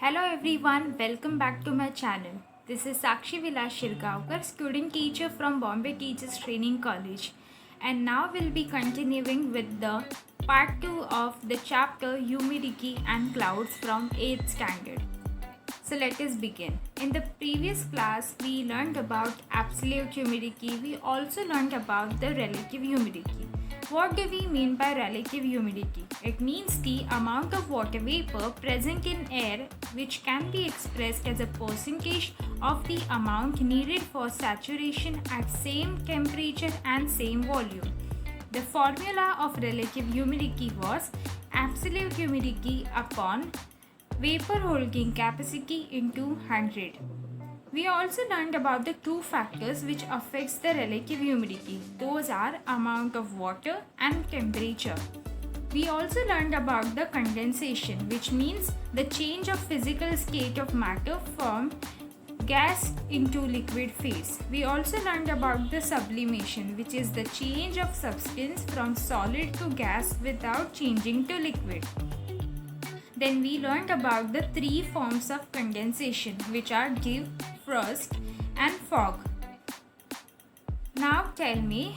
Hello everyone, welcome back to my channel. This is Sakshi Vilas Shirgaonkar, student teacher from Bombay Teachers Training College. And now we'll be continuing with the part 2 of the chapter Humidity and Clouds from 8th standard. So let us begin. In the previous class, we learned about absolute humidity. We also learned about the relative humidity. What do we mean by relative humidity? It means the amount of water vapor present in air which can be expressed as a percentage of the amount needed for saturation at same temperature and same volume. The formula of relative humidity was absolute humidity upon vapor holding capacity into 100. We also learned about the two factors which affects the relative humidity. Those are amount of water and temperature. We also learned about the condensation, which means the change of physical state of matter from gas into liquid phase. We also learned about the sublimation, which is the change of substance from solid to gas without changing to liquid. Then we learned about the three forms of condensation, which are dew, frost and fog. Now tell me,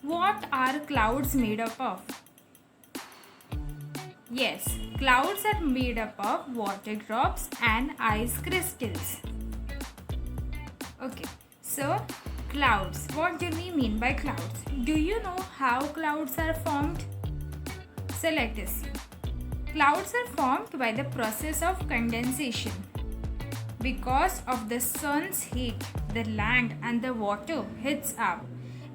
what are clouds made up of? Yes, clouds are made up of water drops and ice crystals. Okay, so clouds. What do we mean by clouds? Do you know how clouds are formed? So let us see. Clouds are formed by the process of condensation. Because of the sun's heat, the land and the water heats up.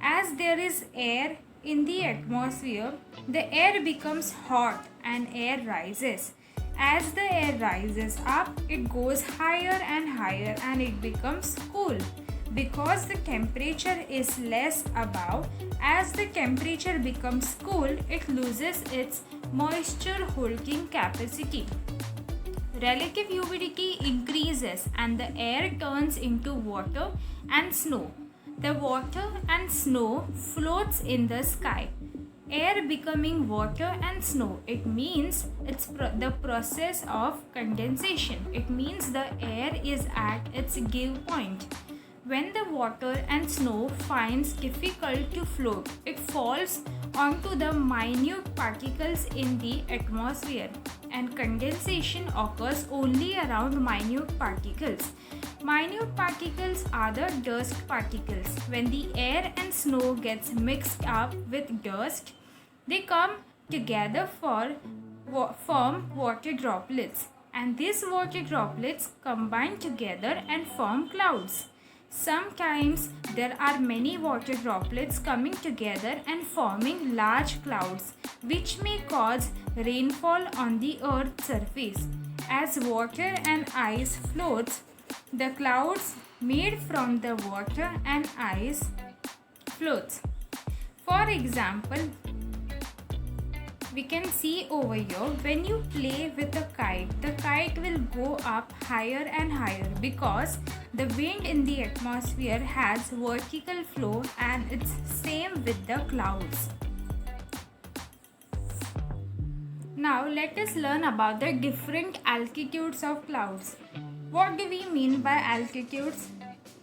As there is air in the atmosphere, the air becomes hot and air rises. As the air rises up, it goes higher and higher and it becomes cool. Because the temperature is less above, as the temperature becomes cool, it loses its moisture holding capacity. Relative humidity increases and the air turns into water and snow. The water and snow floats in the sky. Air becoming water and snow. It means it's the process of condensation. It means the air is at its give point. When the water and snow finds difficult to float, it falls onto the minute particles in the atmosphere, and condensation occurs only around minute particles. Minute particles are the dust particles. When the air and snow gets mixed up with dust, they come together form water droplets, and these water droplets combine together and form clouds. Sometimes there are many water droplets coming together and forming large clouds, which may cause rainfall on the earth's surface. As water and ice floats, the clouds made from the water and ice floats. For example, we can see over here, when you play with a kite, the kite will go up higher and higher because the wind in the atmosphere has vertical flow, and it's same with the clouds. Now let us learn about the different altitudes of clouds. What do we mean by altitudes?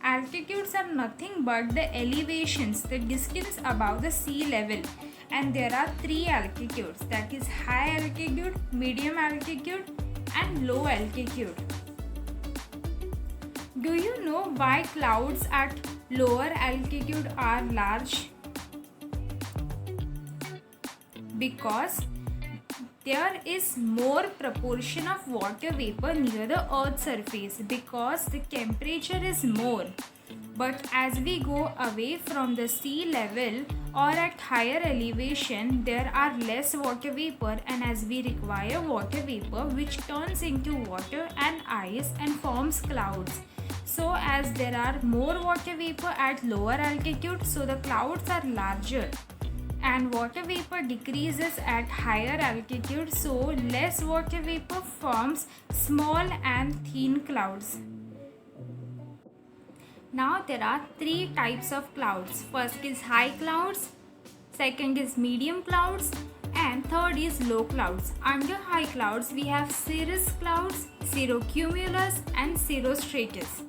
Altitudes are nothing but the elevations, the distance above the sea level. And there are three altitudes, that is high altitude, medium altitude and low altitude. Do you know why clouds at lower altitude are large? Because there is more proportion of water vapor near the earth's surface because the temperature is more. But as we go away from the sea level or at higher elevation, there are less water vapor, and as we require water vapor, which turns into water and ice and forms clouds. So as there are more water vapor at lower altitude, so the clouds are larger. And water vapor decreases at higher altitude, so less water vapor forms small and thin clouds. Now there are three types of clouds. First is high clouds, second is medium clouds, and third is low clouds. Under high clouds we have cirrus clouds, cirrocumulus and cirrostratus.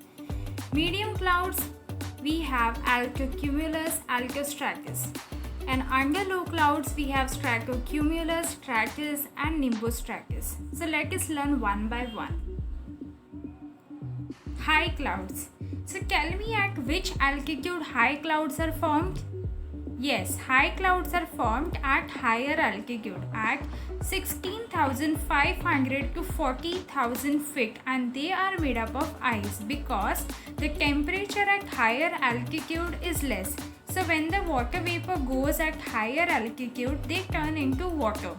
Medium clouds, we have altocumulus, altostratus. And under low clouds, we have stratocumulus, stratus, and nimbostratus. So let us learn one by one. High clouds. So tell me, at which altitude high clouds are formed? Yes, high clouds are formed at higher altitude at 16,500 to 40,000 feet, and they are made up of ice because the temperature at higher altitude is less. So when the water vapor goes at higher altitude, they turn into water.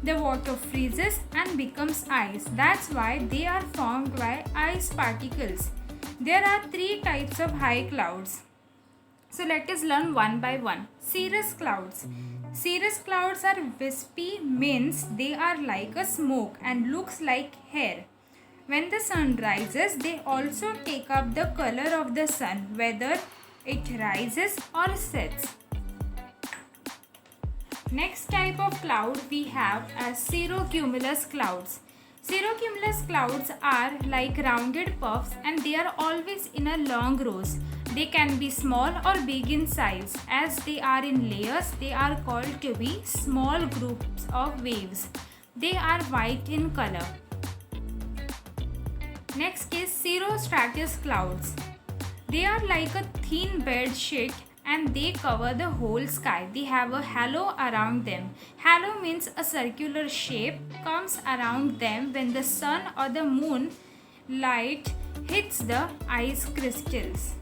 The water freezes and becomes ice. That's why they are formed by ice particles. There are three types of high clouds. So let us learn one by one. Cirrus clouds. Cirrus clouds are wispy, means they are like a smoke and looks like hair. When the sun rises, they also take up the color of the sun, whether it rises or sets. Next type of cloud we have as cirrocumulus clouds. Cirrocumulus clouds are like rounded puffs and they are always in a long rows. They can be small or big in size. As they are in layers, they are called to be small groups of waves. They are white in color. Next is cirrostratus clouds. They are like a thin bed sheet and they cover the whole sky. They have a halo around them. Halo means a circular shape comes around them when the sun or the moon light hits the ice crystals.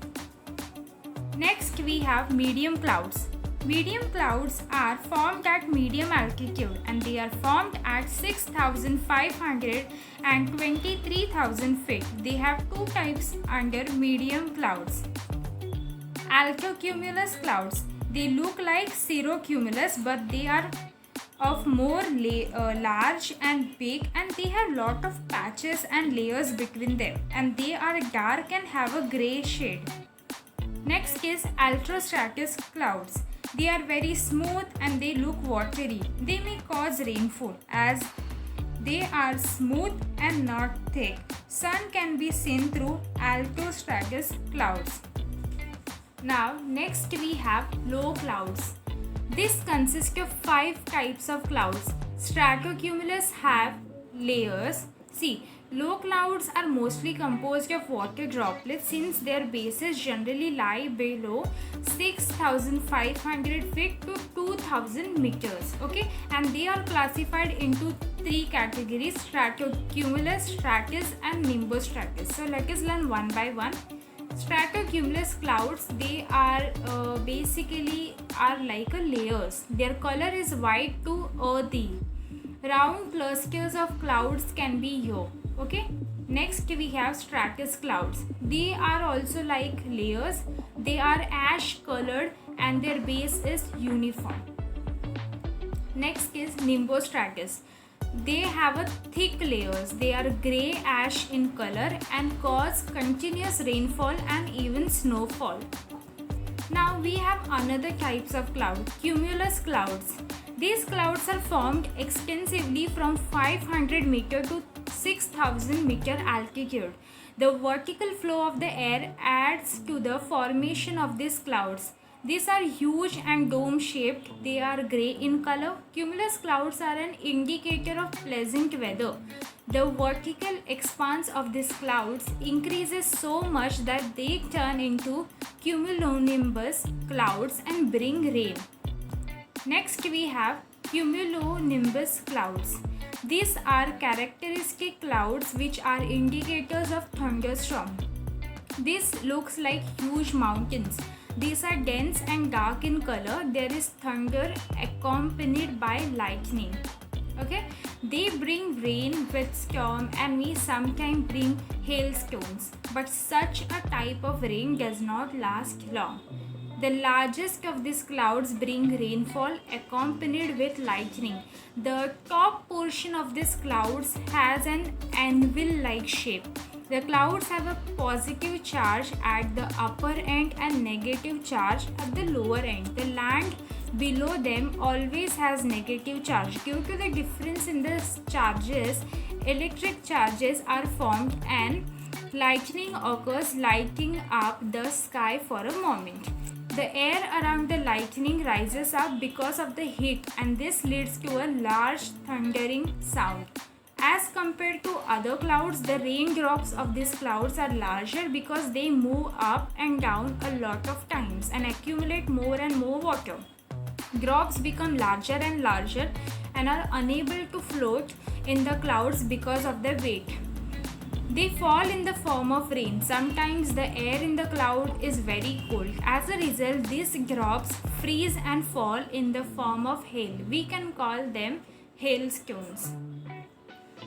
Next we have medium clouds. Medium clouds are formed at medium altitude and they are formed at 6,500 and 23,000 feet. They have two types under medium clouds. Altocumulus clouds. They look like cirrocumulus but they are of more large and big, and they have lot of patches and layers between them, and they are dark and have a grey shade. Next is altostratus clouds. They are very smooth and they look watery. They may cause rainfall as they are smooth and not thick. Sun can be seen through altostratus clouds. Now next we have low clouds. This consists of 5 types of clouds. Stratocumulus have layers. See, low clouds are mostly composed of water droplets since their bases generally lie below 6,500 feet to 2,000 meters. Okay, and they are classified into 3 categories: stratocumulus, stratus, and nimbostratus. So let us learn one by one. Stratocumulus clouds, they are basically are like a layers. Their color is white to earthy. Round clusters of clouds can be here. Okay. Next we have stratus clouds. They are also like layers. They are ash colored and their base is uniform. Next is nimbostratus. They have a thick layers. They are grey ash in color and cause continuous rainfall and even snowfall. Now we have another types of cloud, cumulus clouds. These clouds are formed extensively from 500 meter to 6,000 meter altitude. The vertical flow of the air adds to the formation of these clouds. These are huge and dome shaped. They are grey in color. Cumulus clouds are an indicator of pleasant weather. The vertical expanse of these clouds increases so much that they turn into cumulonimbus clouds and bring rain. Next we have cumulonimbus clouds. These are characteristic clouds which are indicators of thunderstorm. This looks like huge mountains. These are dense and dark in color. There is thunder accompanied by lightning. Okay, they bring rain with storm and may sometimes bring hailstones. But such a type of rain does not last long. The largest of these clouds bring rainfall accompanied with lightning. The top portion of these clouds has an anvil-like shape. The clouds have a positive charge at the upper end and negative charge at the lower end. The land below them always has negative charge. Due to the difference in the charges, electric charges are formed and lightning occurs, lighting up the sky for a moment. The air around the lightning rises up because of the heat, and this leads to a large thundering sound. As compared to other clouds, the raindrops of these clouds are larger because they move up and down a lot of times and accumulate more and more water. Drops become larger and larger and are unable to float in the clouds because of their weight. They fall in the form of rain. Sometimes the air in the cloud is very cold. As a result, these drops freeze and fall in the form of hail. We can call them hailstones.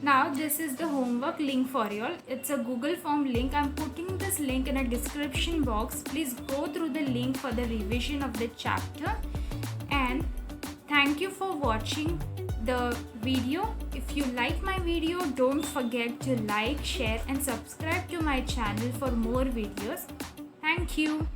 Now this is the homework link for you all. It's a Google form link. I'm putting this link in a description box. Please go through the link for the revision of the chapter. And thank you for watching the video. If you like my video, don't forget to like, share and subscribe to my channel for more videos. Thank you.